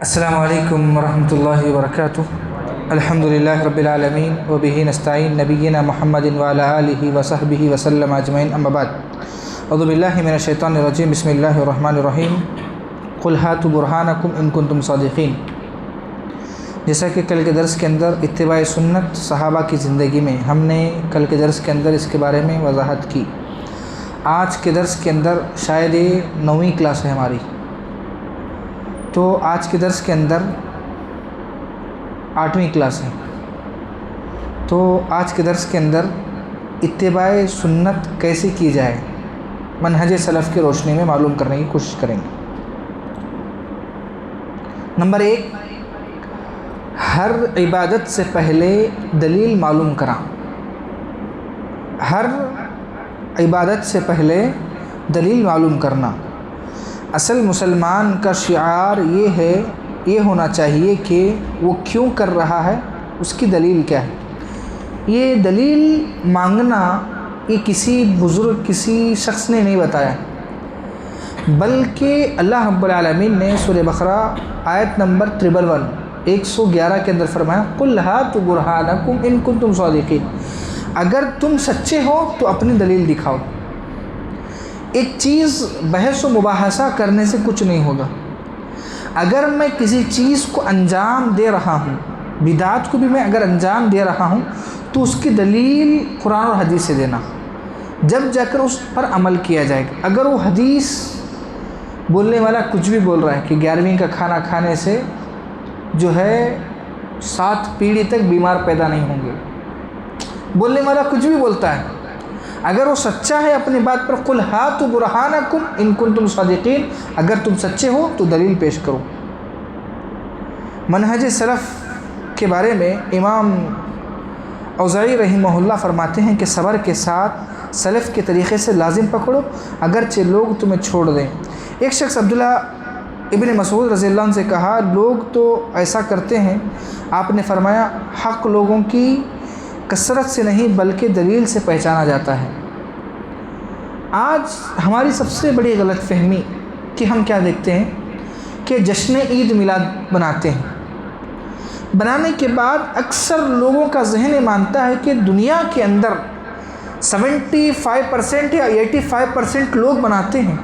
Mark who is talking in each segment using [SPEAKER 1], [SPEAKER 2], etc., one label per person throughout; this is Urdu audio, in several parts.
[SPEAKER 1] السلام علیکم ورحمۃ اللہ وبرکاتہ۔ الحمد للہ رب العالمین وبہ نستعین نبینا محمد وعلی آلہ وصحبہ وسلم اجمعین، اما بعد۔ اعوذ باللہ من الشیطان الرجیم، بسم اللہ الرحمن الرحیم۔ قل ہاتوا برہانکم ان کنتم صادقین۔ جیسا کہ کل کے درس کے اندر اتباع سنت صحابہ کی زندگی میں ہم نے کل کے درس کے اندر اس کے بارے میں وضاحت کی۔ آج کے درس کے اندر شاید یہ 9ویں کلاس ہے ہماری، تو آج کے درس کے اندر 8ویں کلاس ہے۔ تو آج کے درس کے اندر اتباع سنت کیسے کی جائے منہج سلف کی روشنی میں معلوم کرنے کی کوشش کریں گے۔ نمبر 1، ہر عبادت سے پہلے دلیل معلوم کرنا۔ ہر عبادت سے پہلے دلیل معلوم کرنا۔ اصل مسلمان کا شعار یہ ہونا چاہیے کہ وہ کیوں کر رہا ہے، اس کی دلیل کیا ہے۔ یہ دلیل مانگنا یہ کسی بزرگ کسی شخص نے نہیں بتایا، بلکہ اللہ رب العالمین نے سورہ بقرہ آیت نمبر 111 کے اندر فرمایا، قل ہاتوا برہانکم ان کنتم صادقین۔ اگر تم سچے ہو تو اپنی دلیل دکھاؤ۔ ایک چیز بحث و مباحثہ کرنے سے کچھ نہیں ہوگا۔ اگر میں کسی چیز کو انجام دے رہا ہوں، بدعت کو بھی میں اگر انجام دے رہا ہوں، تو اس کی دلیل قرآن اور حدیث سے دینا، جب جا کر اس پر عمل کیا جائے گا۔ اگر وہ حدیث بولنے والا کچھ بھی بول رہا ہے کہ 11ویں کا کھانا کھانے سے جو ہے 7 پیڑھی تک بیمار پیدا نہیں ہوں گے، بولنے والا کچھ بھی بولتا ہے، اگر وہ سچا ہے اپنی بات پر، قل ہاتوا برہانکم ان کنتم صادقین، اگر تم سچے ہو تو دلیل پیش کرو۔ منہج سلف کے بارے میں امام اوزاعی رحمہ اللہ فرماتے ہیں کہ صبر کے ساتھ سلف کے طریقے سے لازم پکڑو، اگرچہ لوگ تمہیں چھوڑ دیں۔ ایک شخص عبداللہ ابن مسعود رضی اللہ عنہ سے کہا، لوگ تو ایسا کرتے ہیں۔ آپ نے فرمایا، حق لوگوں کی کثرت سے نہیں بلکہ دلیل سے پہچانا جاتا ہے۔ آج ہماری سب سے بڑی غلط فہمی کہ ہم کیا دیکھتے ہیں کہ جشن عید میلاد بناتے ہیں، بنانے کے بعد اکثر لوگوں کا ذہن مانتا ہے کہ دنیا کے اندر 75% یا 85% لوگ بناتے ہیں۔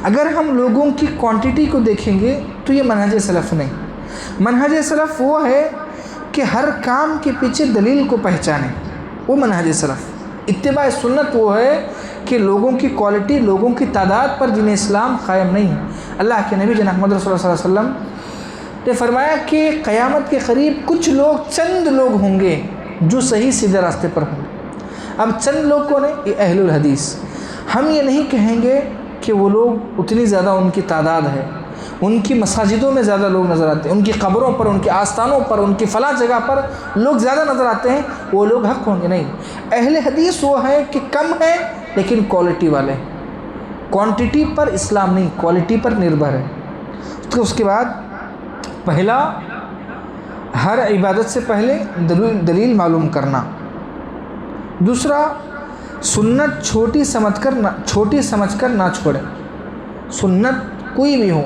[SPEAKER 1] اگر ہم لوگوں کی کوانٹٹی کو دیکھیں گے تو یہ منہج سلف نہیں۔ منہج سلف وہ ہے کہ ہر کام کے پیچھے دلیل کو پہچانیں، وہ منہج سلف۔ اتباع سنت وہ ہے کہ لوگوں کی کوالٹی، لوگوں کی تعداد پر دین اسلام قائم نہیں ہے۔ اللہ کے نبی جناب محمد صلی اللہ علیہ وسلم نے فرمایا کہ قیامت کے قریب کچھ لوگ، چند لوگ ہوں گے جو صحیح سیدھے راستے پر ہوں گے۔ اب چند لوگ کون ہیں؟ یہ اہل الحدیث۔ ہم یہ نہیں کہیں گے کہ وہ لوگ اتنی زیادہ ان کی تعداد ہے، ان کی مساجدوں میں زیادہ لوگ نظر آتے ہیں، ان کی قبروں پر، ان کے آستانوں پر، ان کی فلاں جگہ پر لوگ زیادہ نظر آتے ہیں، وہ لوگ حق ہوں گے؟ نہیں۔ اہل حدیث وہ ہے کہ کم ہے لیکن کوالٹی والے، کوانٹٹی پر اسلام نہیں، کوالٹی پر نربھر ہے۔ تو اس کے بعد پہلا، ہر عبادت سے پہلے دلیل معلوم کرنا۔ دوسرا، سنت چھوٹی سمجھ کر نہ چھوڑیں۔ سنت کوئی بھی ہو،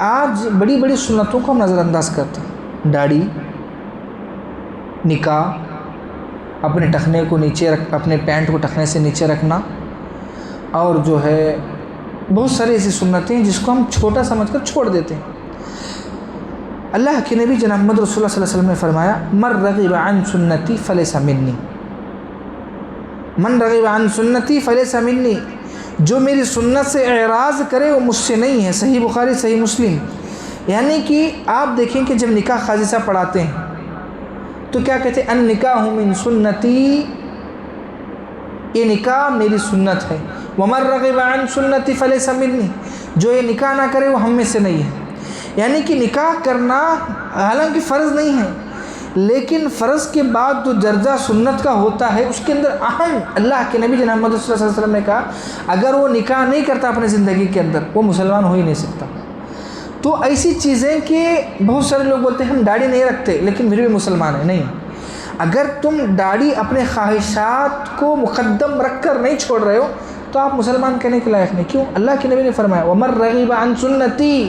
[SPEAKER 1] آج بڑی بڑی سنتوں کو ہم نظر انداز کرتے ہیں۔ داڑھی، نکاح، اپنے ٹخنے کو نیچے اپنے پینٹ کو ٹخنے سے نیچے رکھنا، اور جو ہے بہت ساری ایسی سنتیں جس کو ہم چھوٹا سمجھ کر چھوڑ دیتے ہیں۔ اللہ کے نبی جناب محمد رسول اللہ صلی اللہ علیہ وسلم نے فرمایا، من رغب عن سنتی فلیس منی، من رغب عن سنتی فلیس منی، جو میری سنت سے اعراض کرے وہ مجھ سے نہیں ہے۔ صحیح بخاری، صحیح مسلم۔ یعنی کہ آپ دیکھیں کہ جب نکاح قاضی صاحب پڑھاتے ہیں تو کیا کہتے ہیں؟ النکاح من سنتی، یہ نکاح میری سنت ہے۔ ومن رغب عن سنتی فلیس منی، جو یہ نکاح نہ کرے وہ ہم میں سے نہیں ہے۔ یعنی کہ نکاح کرنا حالانکہ فرض نہیں ہے، لیکن فرض کے بعد جو درجہ سنت کا ہوتا ہے اس کے اندر اہم، اللہ کے نبی جناب محمد صلی اللہ علیہ وسلم نے کہا، اگر وہ نکاح نہیں کرتا اپنی زندگی کے اندر وہ مسلمان ہو ہی نہیں سکتا۔ تو ایسی چیزیں کہ بہت سارے لوگ بولتے ہیں ہم داڑھی نہیں رکھتے لیکن پھر بھی مسلمان ہیں۔ نہیں، اگر تم داڑھی اپنے خواہشات کو مقدم رکھ کر نہیں چھوڑ رہے ہو تو آپ مسلمان کہنے کے لائق نہیں۔ کیوں؟ اللہ کے نبی نے فرمایا، وَمَن رَغِبَ عَن سُنَّتِي،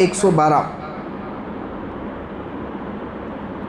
[SPEAKER 1] 112।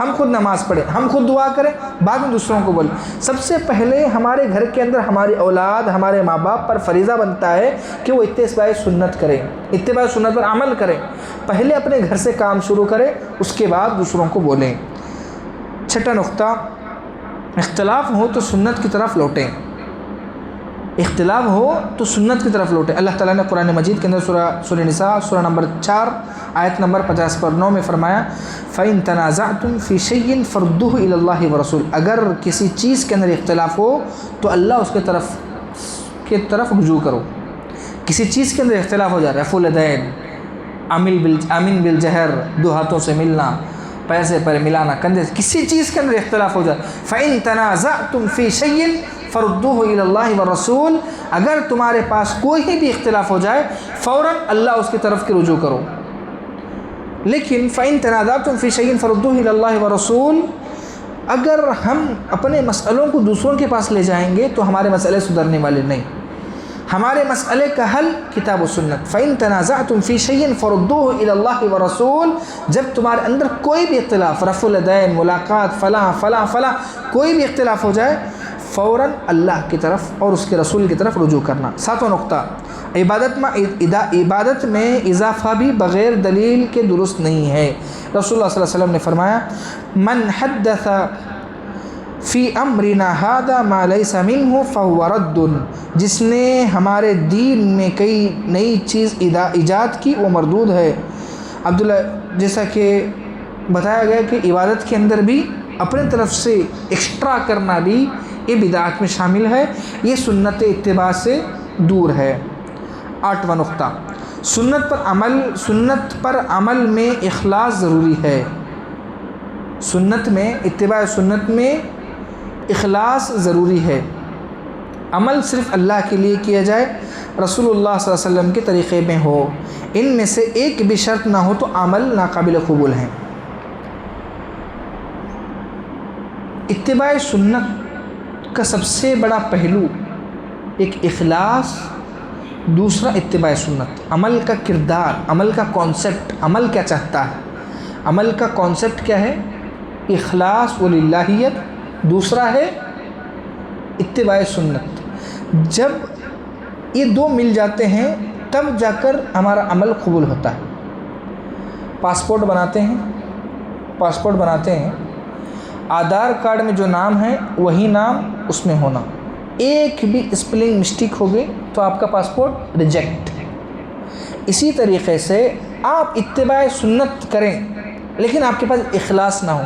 [SPEAKER 1] ہم خود نماز پڑھیں، ہم خود دعا کریں، بعد میں دوسروں کو بولیں۔ سب سے پہلے ہمارے گھر کے اندر ہماری اولاد، ہمارے ماں باپ پر فریضہ بنتا ہے کہ وہ اتباع سنت کریں، اتباع سنت پر عمل کریں۔ پہلے اپنے گھر سے کام شروع کریں، اس کے بعد دوسروں کو بولیں۔ چھٹا نقطہ، اختلاف ہو تو سنت کی طرف لوٹیں۔ اختلاف ہو تو سنت کی طرف لوٹیں۔ اللہ تعالیٰ نے قرآن مجید کے اندر سورہ نساء سورہ نمبر 4 آیت نمبر 50/9 میں فرمایا فَإِن تَنَازَعْتُمْ فِي شَيْءٍ فَرُدُّوهُ إِلَى اللَّهِ وَرَسُولِهِ، اگر کسی چیز کے اندر اختلاف ہو تو اللہ اس کے طرف رجوع کرو۔ کسی چیز کے اندر اختلاف ہو جائے، رفع الیدین، آمین بالجہر، دو ہاتھوں سے ملنا، پیر سے پیر ملانا، کندھے سے، کسی چیز کے اندر اختلاف ہو جائے، فَإِن تَنَازَعْتُمْ فِي شَيْءٍ فَرُدُّوهُ إِلَى اللَّهِ وَالرَّسُولِ، اگر تمہارے پاس کوئی بھی اختلاف ہو جائے فوراً اللہ اس کی طرف کی رجوع کرو۔ لیکن فَإِن تَنَازَعْتُمْ فِي شَيْءٍ فَرُدُّوهُ إِلَى اللَّهِ وَالرَّسُولِ، اگر ہم اپنے مسئلوں کو دوسروں کے پاس لے جائیں گے تو ہمارے مسئلے سدھرنے والے نہیں۔ ہمارے مسئلے کا حل کتاب و سنت۔ فَإِن تَنَازَعْتُمْ فِي شَيْءٍ فَرُدُّوهُ إِلَى اللَّهِ وَالرَّسُولِ، جب تمہارے اندر کوئی بھی اختلاف، رفع الیدین، ملاقات، فلاں کوئی بھی اختلاف ہو جائے، فوراً اللہ کی طرف اور اس کے رسول کی طرف رجوع کرنا۔ ساتواں نقطہ، عبادت میں اضافہ بھی بغیر دلیل کے درست نہیں ہے۔ رسول اللہ صلی اللہ علیہ وسلم نے فرمایا من حدث فی امرنا ھذا ما لیس منہ فہو رد، جس نے ہمارے دین میں کئی نئی چیز ایجاد کی وہ مردود ہے۔ عبداللہ، جیسا کہ بتایا گیا کہ عبادت کے اندر بھی اپنے طرف سے ایکسٹرا کرنا بھی یہ بدعات میں شامل ہے، یہ سنت اتباع سے دور ہے۔ آٹھواں نقطہ، سنت پر عمل میں اخلاص ضروری ہے۔ سنت میں، اتباع سنت میں اخلاص ضروری ہے۔ عمل صرف اللہ کے لیے کیا جائے، رسول اللہ صلی اللہ علیہ وسلم کے طریقے میں ہو، ان میں سے ایک بھی شرط نہ ہو تو عمل ناقابل قبول ہیں۔ اتباع سنت کا سب سے بڑا پہلو ایک اخلاص، دوسرا اتباع سنت، عمل کا کردار، عمل کا کانسیپٹ، عمل کیا چاہتا ہے۔ عمل کا کانسیپٹ کیا ہے؟ اخلاص و للہیت، دوسرا ہے اتباع سنت۔ جب یہ دو مل جاتے ہیں تب جا کر ہمارا عمل قبول ہوتا ہے۔ پاسپورٹ بناتے ہیں، آدھار کارڈ میں جو نام ہے وہی نام اس میں ہونا، ایک بھی اسپیلنگ مسٹیک ہو گئی تو آپ کا پاسپورٹ ریجیکٹ۔ اسی طریقے سے آپ اتباع سنت کریں لیکن آپ کے پاس اخلاص نہ ہو،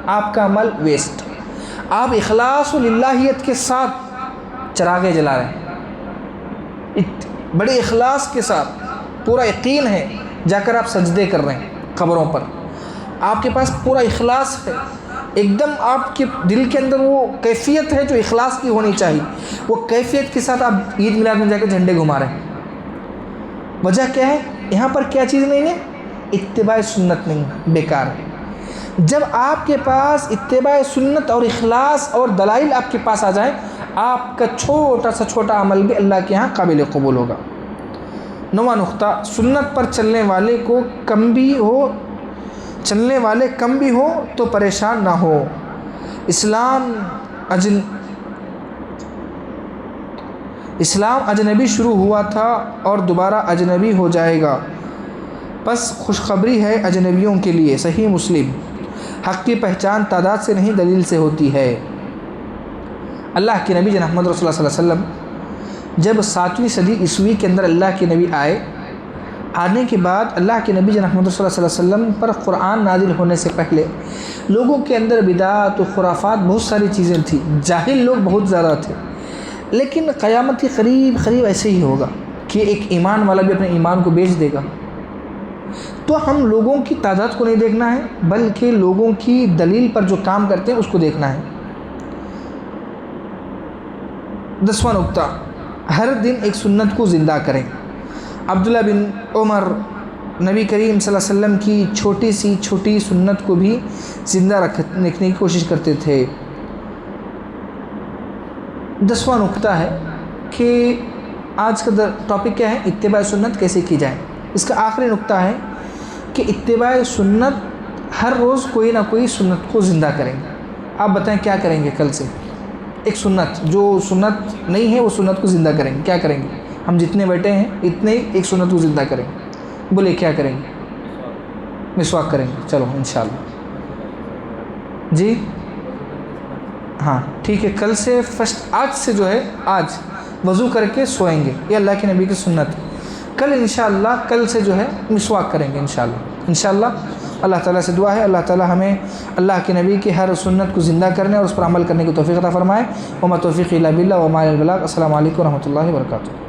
[SPEAKER 1] آپ کا عمل ویسٹ۔ آپ اخلاص و للہیت کے ساتھ چراغیں جلا رہے ہیں، بڑے اخلاص کے ساتھ، پورا یقین ہے، جا کر آپ سجدے کر رہے ہیں قبروں پر، آپ کے پاس پورا اخلاص ہے، ایک دم آپ کے دل کے اندر وہ کیفیت ہے جو اخلاص کی ہونی چاہیے، وہ کیفیت کے ساتھ آپ عید میلاد میں جا کے جھنڈے گھما رہے ہیں۔ وجہ کیا ہے؟ یہاں پر کیا چیز نہیں ہے؟ اتباع سنت نہیں، بیکار ہے۔ جب آپ کے پاس اتباع سنت اور اخلاص اور دلائل آپ کے پاس آ جائیں، آپ کا چھوٹا سے چھوٹا عمل بھی اللہ کے ہاں قابل قبول ہوگا۔ نواں نقطہ، سنت پر چلنے والے کم بھی ہو تو پریشان نہ ہو۔ اسلام اجنبی شروع ہوا تھا اور دوبارہ اجنبی ہو جائے گا، بس خوشخبری ہے اجنبیوں کے لیے۔ صحیح مسلم۔ حق کی پہچان تعداد سے نہیں دلیل سے ہوتی ہے۔ اللہ کے نبی جناب محمد رسول اللہ صلی اللہ علیہ وسلم جب 7ویں صدی عیسوی کے اندر اللہ کے نبی آنے کے بعد اللہ کے نبی جناب محمد رسول اللہ صلی اللہ علیہ وسلم پر قرآن نازل ہونے سے پہلے لوگوں کے اندر بدعات و خرافات بہت ساری چیزیں تھیں، جاہل لوگ بہت زیادہ تھے۔ لیکن قیامت کے قریب ایسے ہی ہوگا کہ ایک ایمان والا بھی اپنے ایمان کو بیچ دے گا۔ تو ہم لوگوں کی تعداد کو نہیں دیکھنا ہے بلکہ لوگوں کی دلیل پر جو کام کرتے ہیں اس کو دیکھنا ہے۔ 10واں نقطہ، ہر دن ایک سنت کو زندہ کریں۔ عبداللہ بن عمر نبی کریم صلی اللہ علیہ وسلم کی چھوٹی سنت کو بھی زندہ رکھنے کی کوشش کرتے تھے۔ 10واں نقطہ ہے کہ آج کا ٹاپک کیا ہے؟ اتباع سنت کیسے کی جائے۔ اس کا آخری نقطہ ہے کہ اتباع سنت ہر روز کوئی نہ کوئی سنت کو زندہ کریں گے. آپ بتائیں کیا کریں گے کل سے؟ ایک سنت جو سنت نہیں ہے وہ سنت کو زندہ کریں گے. کیا کریں گے؟ ہم جتنے بیٹھے ہیں اتنے ہی ایک سنت کو زندہ کریں گے. بولے کیا کریں گے؟ مسواک کریں گے. چلو انشاءاللہ. جی ہاں ٹھیک ہے. کل سے آج سے جو ہے آج وضو کر کے سوئیں گے. یہ اللہ کے نبی کی سنت ہے. کل انشاءاللہ کل سے جو ہے مسواک کریں گے انشاءاللہ. اللہ تعالیٰ سے دعا ہے اللہ تعالیٰ ہمیں اللہ کے نبی کی ہر سنت کو زندہ کرنے اور اس پر عمل کرنے کی توفیق عطا فرمائے. وما توفیق الا باللہ وما علی البلاغ. السلام علیکم ورحمۃ اللہ وبرکاتہ.